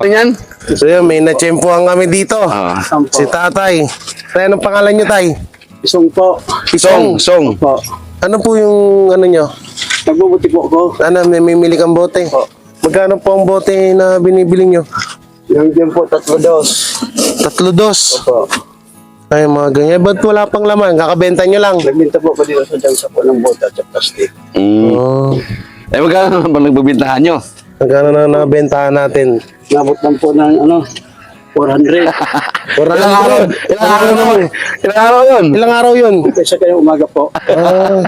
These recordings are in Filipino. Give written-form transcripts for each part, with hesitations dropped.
Yan? So yun, may natsempuhan kami dito. Si tatay. Tay, anong pangalan nyo, tay? Isong po. Song. Po. Ano po yung ano nyo? Nagbubuti po ako. Ano, may mimili kang bote? Magkano po ang bote na binibili nyo? Yung dyan po, 3 dos. 3 dos. Po. Ay, mga ganyan. Ba't wala pang laman? Kakabenta nyo lang. Nagbinta po ko dito sa dyan sa po ng bota at plastic. Oh. Eh, magkano naman nagbibintahan nyo? Magkano na nabentahan natin? Nabot lang po ng 400. Ilang araw? Ilang araw naman? Ilang araw yun? Ilang araw yun? Kaysa kayong umaga po. Ah.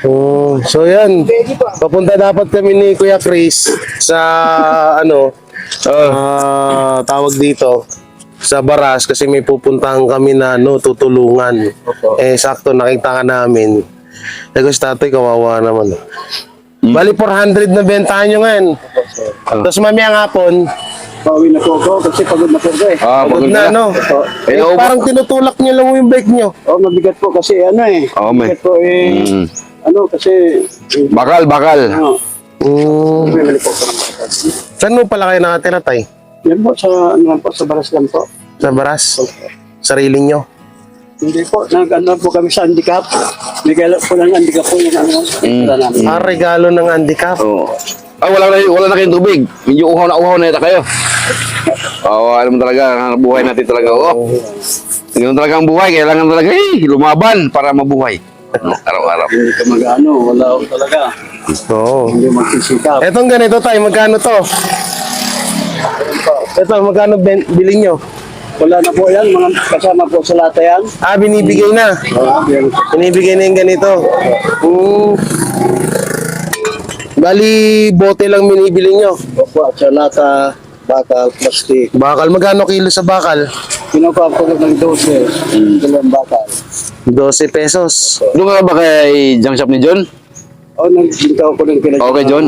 Oh, so yan. Papunta dapat kami ni Kuya Chris sa tawag dito sa Baras kasi may pupuntahan kami na tutulungan. Eh sakto nakita ka namin. Tapos tatay kawawa naman. Bali 400 na bentahan nyo ngayon. Tapos mamayang hapon, Pauwi na po ako kasi pagod na po ako eh. pagod na no. Eh, parang tinutulak nyo lang yung bike nyo. Mabigat po kasi may. Mabigat po kasi... Bakal. Bumili po ako ng bakal. Saan mo pala kayo nakatira, tay? Yan po sa Baras lang po. Sa Baras? Sarili nyo? Hindi po, po kami sa handicap. Bigay po ng handicap po yung namin. Regalo ng handicap. Oo. Wala na kayong tubig. Medyo uhaw na yata kayo. Alam mo talaga, buhay natin talaga. Ganun talaga ang buhay. Kailangan talaga lumaban para mabuhay. Araw-araw. Hindi ka wala ko talaga. Oo. Hindi magsisikap. Etong ganito tayo, magkano to? Ito, magkano bilhin nyo? Wala na po yan, mga kasama po sa lata yan. Binibigay na. Binibigay na yung ganito. Bali, bote lang binibili nyo. Opo, at sa lata, bakal, plastic. Bakal, magkano kilo sa bakal? Kinukuha ko ng 12. Dalawang bakal. 12 pesos. Doon ka ba kay junk shop ni John? Nagbintaw ko ng pinag- Okay, John.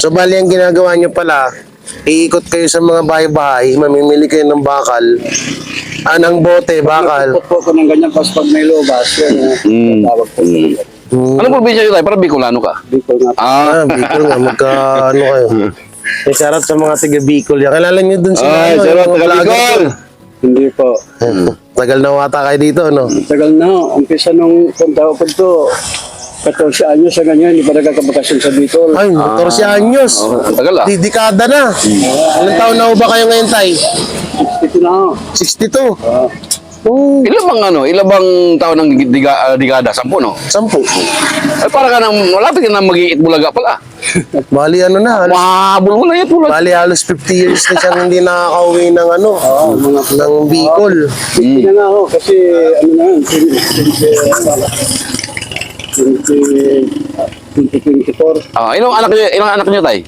So, bali, ang ginagawa nyo pala, iikot kayo sa mga bahay-bahay, mamimili kayo ng bakal. Ng bote, bakal. Nagpupot po ko ng ganyan, pas pag may lobas, yan, tawag po. Anong probinsya nyo tayo? Parang Bicolano ka. Bicol nga. Bicol nga, magkaano kayo. May sarap sa mga taga Bicol. Kilala nyo dun sila. Sarap yung taga vlogger Bicol. ko. Hindi po. Tagal na wata kayo dito, no? Tagal na, umpisa nung punta ko to, 14 anyos sa ganyan, hindi pa nagkakabakasyon sa Bicol. Ay, 14 anyos. Ang tagal ah. Dekada na. Ilang taon na ho ba kayo ngayon, tay? Ito na ako. 62. Oh, Ilan bang taon ng digada? 10, no? 10. Ay, para ka nang, malapit ka nang mag-iit bulaga pala. Bali, ano na. Mahabol mo na yan bulaga. Bali, halos 50 years na siyang hindi nakakauwi ng ng Bicol. Ito na nga ako, kasi na yan, 2024. Ilang anak nyo tayo?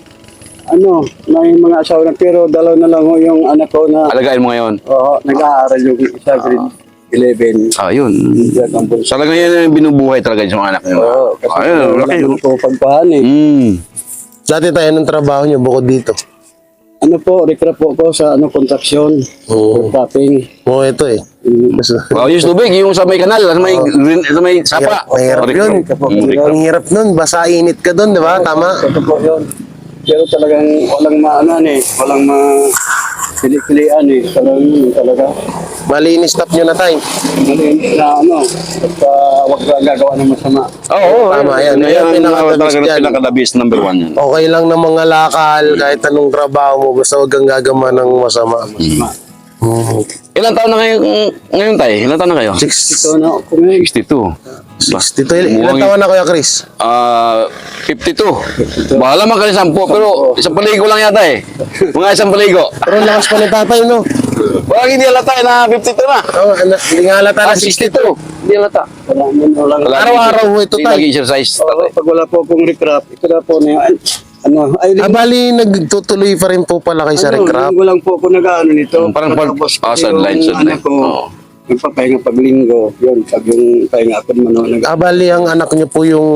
May mga asawa na, pero dalaw na lang ho yung anak ko na, Alagain mo ngayon. nag-aaral yung isa, grade 11. Yun. Diyan ang bunso. Talaga yan yung binubuhay talaga yung mga anak nyo. Kasi Ayun, wala laki. naman po pagpahan eh. Dati tayo, anong trabaho niyo bukod dito? Recraft po ako sa construction, tapping. Ito eh. Yung tubig, yung sa may kanal, sa may sapa. Mahirap yun. Ang hirap nun. Basa init ka dun, di ba? Tama. Ito po yun. Pero talagang walang walang pili-pilian eh. Talaga. Malinis stop nyo na tayo. Malinis na basta wag ka gagawa ng masama. Oo, Tama yan. Yan, pinakadabis number 1 yan. Okay lang ng mga lakal, kahit anong trabaho mo, basta huwag kang gagawa ng masama. Ilang taon na kayo ngayon tayo? Ilang taon na kayo? Ito na ako ngayon. 62. 62. Ilang taon na Kuya Chris? 52. Bahala man kayo 10, pero isang paligo lang yata eh. Mga isang paligo. Pero lakas pa ni tatay, no? Wala hindi halata na 52 na. Hindi nga halata na 62. Hindi halata. Wala. Araw-araw ho ito Hindi tayo. nag-exercise. Pag wala po akong recraft, ito na po na yun. Bali, nagtutuloy pa rin po pala kayo sa recraft. Linggo lang po ako nag-ano nito. Parang Tapos sideline. ko, nagpapahinga pag linggo. Yun, pag yung pahinga ako naman. Bali, ang anak niyo po yung...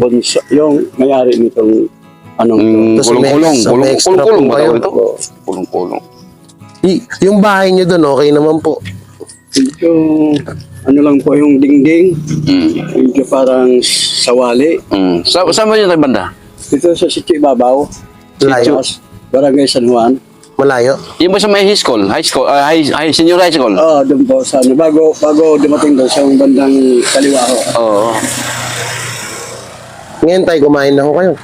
Bonso, yung mayari nitong Tapos may extra po kayo. Kulong-kulong. Yung bahay niyo doon, okay naman po. yung lang po yung dingding. Medyo parang sawali. Saan ba yun tayo banda? Dito sa Sitio Ibabaw. Layo. Barangay San Juan. Malayo. Yung ba sa may high school? Senior high school? Oo, doon po sa ano, bago dumating doon sa bandang kaliwa ho. Oo. Ngayon tayo, kumain na ho kayo.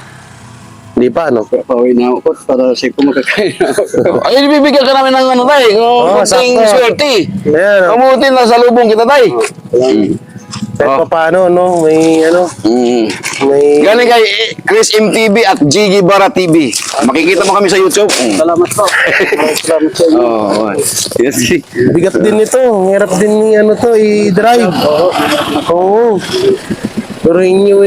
Hindi pa, ano? Pauwi na ako para sa kumakakain na ako. Ay, bibigyan ka namin ng ano, tay. Oo, Kunting sakto. swerte. Ayan, oh. Kamuti na sa lubong kita, tay. Kahit pa paano, no? May, ano, may... Galing kay Chris MTV at Gigi Bara TV. Makikita mo kami sa YouTube. Salamat po. Salamat sa inyo. Oo. Yes. Bigat din ito. Hirap din ni ano to, i-drive. Oo. Pero inyo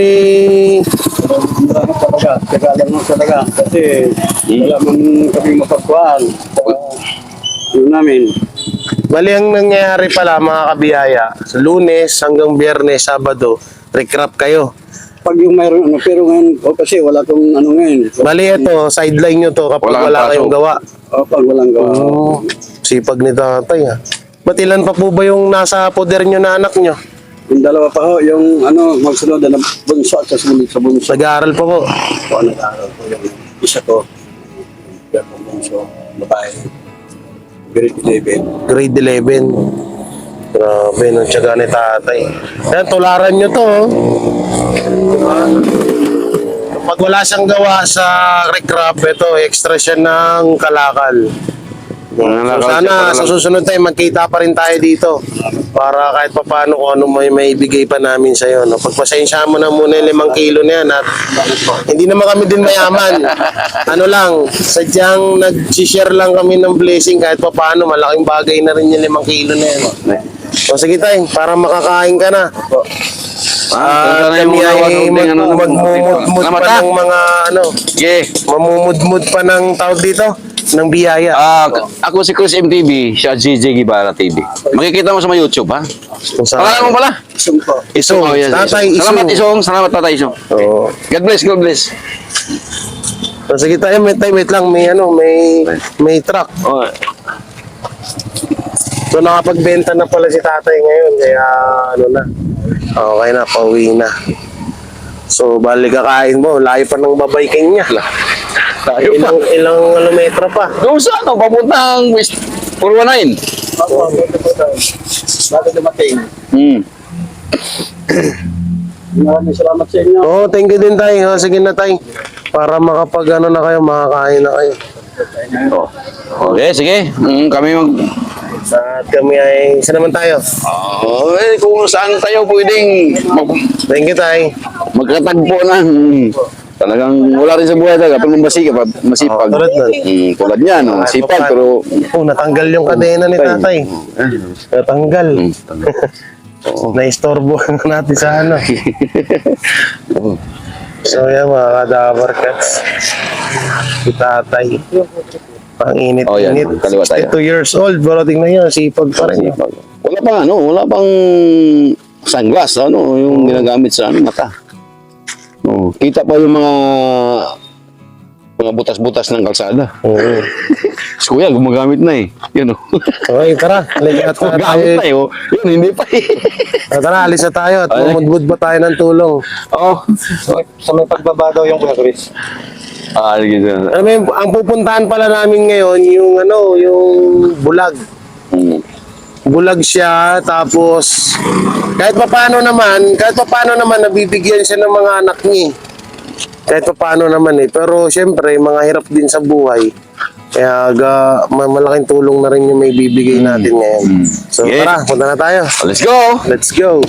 Salamat talaga. Tagalan mo talaga. Kasi wala man kami mapagkuhan. Ano namin. Bali ang nangyayari pala mga kabiyaya, sa Lunes hanggang Biyernes, Sabado, recrap kayo. Pag yung mayroon ano, pero ngayon, kasi wala tong ano ngayon. Bali ito, sideline nyo to kapag Wala wala, kang kayong pasok. gawa. Pag walang gawa. Oo. Sipag ni tatay ha. Ba't ilan pa po ba yung nasa poder nyo na anak nyo? Yung dalawa pa ho, yung ano, magsunod na bunso at sumunod sa bunso. Nag-aaral pa po. Ako nag-aaral ko yung isa ko. Yung bunso, babae. Grade 11. Grade 11. Grabe, nung tiyaga ni tatay. Yan, tularan nyo to. Oh. Diba? Pag wala siyang gawa sa recrap, ito, extra siya ng kalakal. So, sana sa susunod tayo, magkita pa rin tayo dito. Para kahit pa paano kung ano may ibigay pa namin sa'yo. No? Pagpasensya mo na muna yung 5 kilo na yan. At hindi naman kami din mayaman. Ano lang, sadyang nag-share lang kami ng blessing kahit pa paano. Malaking bagay na rin yung 5 kilo na yan. O sige tayo, para makakain ka na. Kami ay magmumudmud pa ng mga ano, mamumudmud pa ng tawag dito, ng biyaya. Ako si Chris MTV, siya Gigi Bara TV. Makikita mo sa mga YouTube, ha? Kung saan- Pangalan mo pala? Isang po. Isong, Oh, yes, tatay, Isong. Salamat, isong. Isong. Salamat, tatay, Isong. Oo. God bless, God bless. So, sige tayo, wait lang, may ano, may truck. Oh, So nakapagbenta na pala si tatay ngayon, kaya ano na, okay na, pauwi na. So bali kakain mo, layo pa ng babayking niya. tayo pa. Ilang kilometro pa. Doon sa ano, papuntang West 419. Ako, bago dumating. Maraming salamat sa inyo. Oo, thank you din tayo. Sige na tayo. Para makapag ano na kayo, makakain na kayo. Okay, sige. Kami At kami ay, isa naman tayo. kung saan tayo pwedeng Thank you tayo. magkatagpo na. Talagang wala rin sa buhay talaga. Pag masipag. Tulad nun. Tulad niya, no? Sipag, pero... Oh, natanggal yung kadena ni tatay. Natanggal. Na-istorbo natin sa ano. So yan mga kadabar cats. Si tatay. Ang Oh, yan. init-init. Kaliwa tayo. 62 years old. Pero tingnan niya, sipag pa rin. Wala pang sunglass, ano, yung ginagamit sa mata. Oh, kita pa yung mga butas-butas ng kalsada. Oo. Si Kuya, gumagamit na eh. Yun o. Okay, tara. Ligat na Gumagamit na tayo. eh. Oh. Yun, hindi pa eh. Tara, alis na tayo at mumudbud pa tayo ng tulong. Oo. Sa may pagbaba daw yung Kuya Chris. Gitu. Alam mo, ang pupuntahan pala namin ngayon, yung ano, yung bulag. Bulag siya, tapos kahit pa paano naman nabibigyan siya ng mga anak niya. Kahit pa paano naman eh. Pero syempre, mga hirap din sa buhay. Kaya malaking tulong na rin yung may bibigay natin ngayon. So Yeah. tara, punta na tayo. Let's go! Let's go.